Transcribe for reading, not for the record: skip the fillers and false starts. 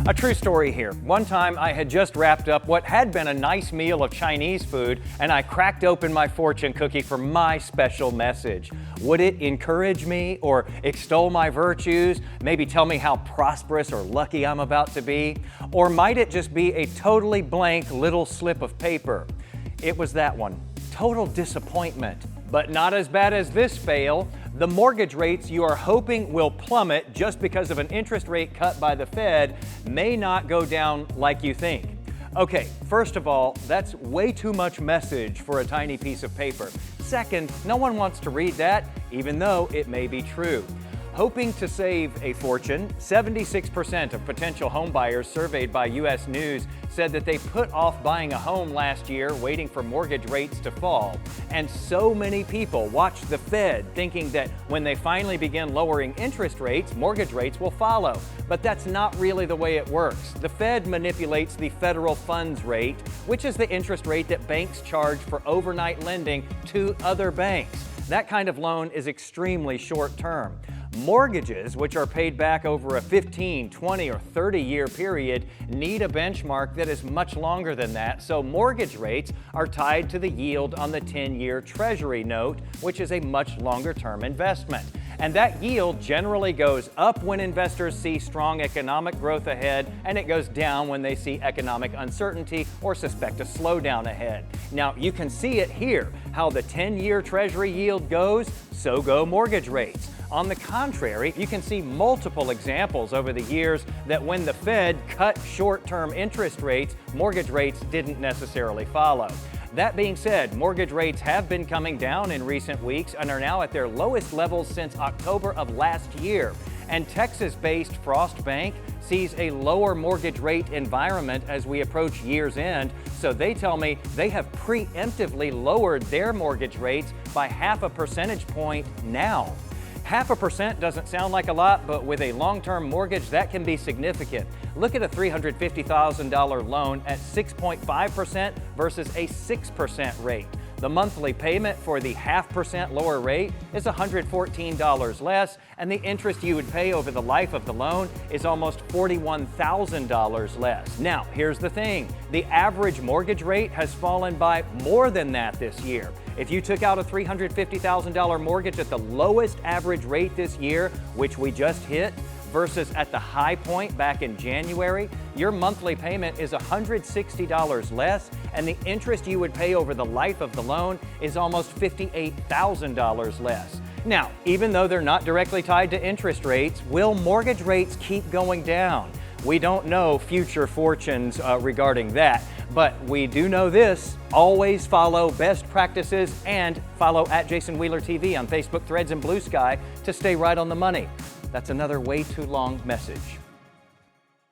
A true story here. One time I had just wrapped up what had been a nice meal of Chinese food, and I cracked open my fortune cookie for my special message. Would it encourage me or extol my virtues, maybe tell me how prosperous or lucky I'm about to be? Or might it just be a totally blank little slip of paper? It was that one. Total disappointment. But not as bad as this fail. The mortgage rates you are hoping will plummet just because of an interest rate cut by the Fed may not go down like you think. Okay, first of all, that's way too much message for a tiny piece of paper. Second, no one wants to read that, even though it may be true. Hoping to save a fortune, 76% of potential home buyers surveyed by U.S. News said that they put off buying a home last year waiting for mortgage rates to fall. And so many people watched the Fed thinking that when they finally begin lowering interest rates, mortgage rates will follow. But that's not really the way it works. The Fed manipulates the federal funds rate, which is the interest rate that banks charge for overnight lending to other banks. That kind of loan is extremely short term. Mortgages, which are paid back over a 15, 20, or 30-year period, need a benchmark that is much longer than that, so mortgage rates are tied to the yield on the 10-year Treasury note, which is a much longer-term investment. And that yield generally goes up when investors see strong economic growth ahead, and it goes down when they see economic uncertainty or suspect a slowdown ahead. Now, you can see it here. How the 10-year Treasury yield goes, so go mortgage rates. On the contrary, you can see multiple examples over the years that when the Fed cut short-term interest rates, mortgage rates didn't necessarily follow. That being said, mortgage rates have been coming down in recent weeks and are now at their lowest levels since October of last year. And Texas-based Frost Bank sees a lower mortgage rate environment as we approach year's end, so they tell me they have preemptively lowered their mortgage rates by 0.5 percentage point now. 0.5% doesn't sound like a lot, but with a long-term mortgage, that can be significant. Look at a $350,000 loan at 6.5% versus a 6% rate. The monthly payment for the 0.5% lower rate is $114 less, and the interest you would pay over the life of the loan is almost $41,000 less. Now, here's the thing. The average mortgage rate has fallen by more than that this year. If you took out a $350,000 mortgage at the lowest average rate this year, which we just hit, versus at the high point back in January, your monthly payment is $160 less, and the interest you would pay over the life of the loan is almost $58,000 less. Now, even though they're not directly tied to interest rates, will mortgage rates keep going down? We don't know future fortunes regarding that, but we do know this: always follow best practices and follow @JasonWheelerTV on Facebook, Threads, and Blue Sky to stay right on the money. That's another way too long message.